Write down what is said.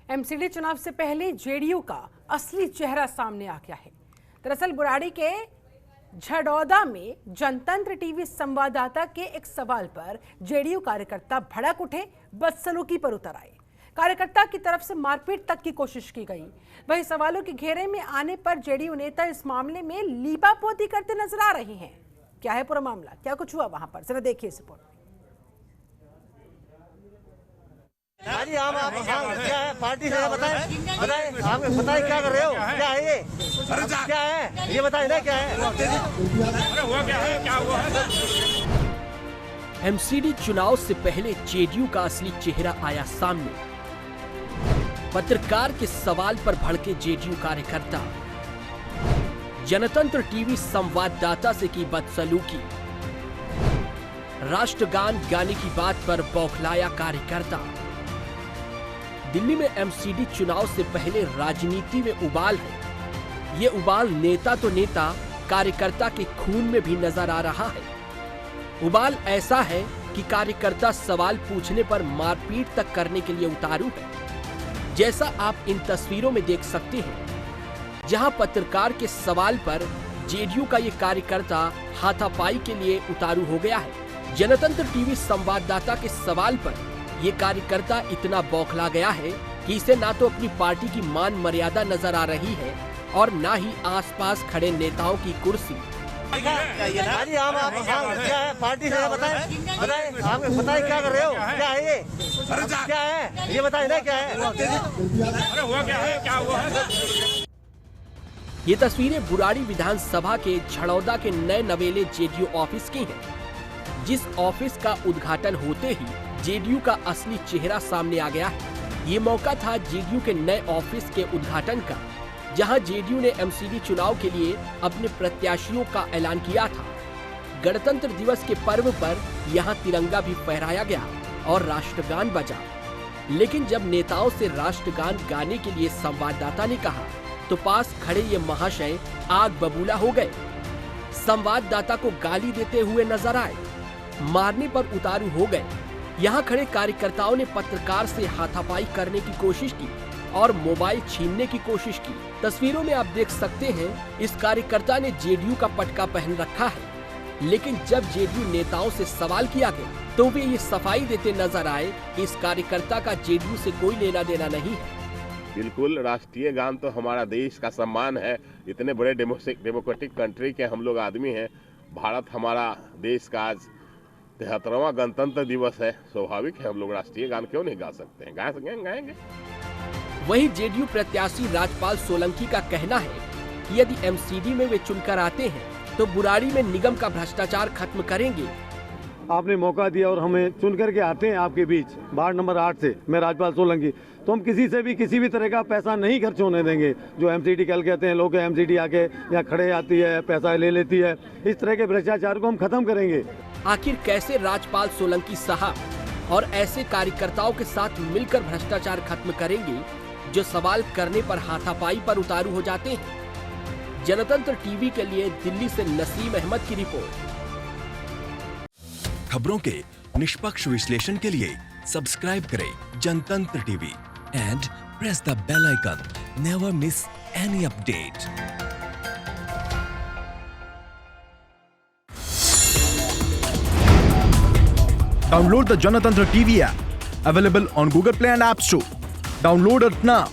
MCD चुनाव से पहले जेडीयू का असली चेहरा सामने आ गया है। दरअसल बुराड़ी के झड़ौदा में जनतंत्र टीवी संवाददाता के एक सवाल पर जेडीयू कार्यकर्ता भड़क उठे, बदसलूकी पर उतर आए। कार्यकर्ता की तरफ से मारपीट तक की कोशिश की गई। वहीं सवालों के घेरे में आने पर जेडीयू नेता इस मामले में लीपापोती करते नजर आ रहे हैं। क्या है पूरा मामला, क्या कुछ हुआ वहां पर, जरा देखिए इस रिपोर्ट। आप क्या है पार्टी से बताएं आप बताएं क्या कर रहे हो, क्या है ये, क्या है ये बताएं ना, क्या है। क्या हुआ? एमसीडी चुनाव से पहले जेडीयू का असली चेहरा आया सामने। पत्रकार के सवाल पर भड़के जेडीयू कार्यकर्ता, जनतंत्र टीवी संवाददाता से की बदसलूकी, राष्ट्रगान गाने की बात पर बौखलाया कार्यकर्ता। दिल्ली में एमसीडी चुनाव से पहले राजनीति में उबाल है। ये उबाल नेता तो नेता, कार्यकर्ता के खून में भी नजर आ रहा है। उबाल ऐसा है कि कार्यकर्ता सवाल पूछने पर मारपीट तक करने के लिए उतारू है, जैसा आप इन तस्वीरों में देख सकते हैं, जहां पत्रकार के सवाल पर जेडीयू का ये कार्यकर्ता हाथापाई के लिए उतारू हो गया है। जनतंत्र टीवी संवाददाता के सवाल पर ये कार्यकर्ता इतना बौखला गया है कि इसे ना तो अपनी पार्टी की मान मर्यादा नजर आ रही है और ना ही आसपास खड़े नेताओं की कुर्सी। आप क्या है पार्टी से बताएं आप बताएं क्या कर रहे हो, क्या है ये, क्या है ये बताएं ना, क्या है। क्या हुआ? ये तस्वीरें बुराड़ी विधानसभा के झड़ौदा के नए नवेले जेडीयू ऑफिस की हैं, जिस ऑफिस का उद्घाटन होते ही जेडीयू का असली चेहरा सामने आ गया है। ये मौका था जेडीयू के नए ऑफिस के उद्घाटन का, जहां जेडीयू ने एमसीडी चुनाव के लिए अपने प्रत्याशियों का ऐलान किया था। गणतंत्र दिवस के पर्व पर यहां तिरंगा भी फहराया गया और राष्ट्रगान बजा। लेकिन जब नेताओं से राष्ट्रगान गाने के लिए संवाददाता ने कहा, तो पास खड़े ये महाशय आग बबूला हो गए। संवाददाता को गाली देते हुए नजर आए, मारने पर उतारू हो गए। यहाँ खड़े कार्यकर्ताओं ने पत्रकार से हाथापाई करने की कोशिश की और मोबाइल छीनने की कोशिश की। तस्वीरों में आप देख सकते हैं, इस कार्यकर्ता ने जेडीयू का पटका पहन रखा है। लेकिन जब जेडीयू नेताओं से सवाल किया गया, तो वे ये सफाई देते नजर आए कि इस कार्यकर्ता का जेडीयू से कोई लेना देना नहीं है। बिल्कुल, राष्ट्रीय गान तो हमारा देश का सम्मान है। इतने बड़े डेमोक्रेटिक कंट्री के हम लोग आदमी हैं। भारत हमारा देश का आज 73वां गणतंत्र दिवस है। स्वाभाविक है हम लोग राष्ट्रीय गान क्यों नहीं गा सकते हैं, गाएंगे। वहीं जेडीयू प्रत्याशी राजपाल सोलंकी का कहना है कि यदि एमसीडी में वे चुनकर आते हैं, तो बुराड़ी में निगम का भ्रष्टाचार खत्म करेंगे। आपने मौका दिया और हमें चुन करके आते हैं आपके बीच, वार्ड नंबर 8 से, मैं राजपाल सोलंकी, तो हम किसी से भी किसी भी तरह का पैसा नहीं खर्च होने देंगे। जो एमसीडी कल कहते हैं लोग, एमसीडी आके यहाँ खड़े आती है, पैसा ले लेती है, इस तरह के भ्रष्टाचार को हम खत्म करेंगे। आखिर कैसे राजपाल सोलंकी साहब और ऐसे कार्यकर्ताओं के साथ मिलकर भ्रष्टाचार खत्म करेंगे, जो सवाल करने पर हाथापाई पर उतारू हो जाते हैं। जनतंत्र टीवी के लिए दिल्ली से नसीम अहमद की रिपोर्ट। खबरों के निष्पक्ष विश्लेषण के लिए सब्सक्राइब करें Janatantra TV and press the bell icon. Never miss any update. Download the Janatantra TV app, available on Google Play and App Store. Download it now.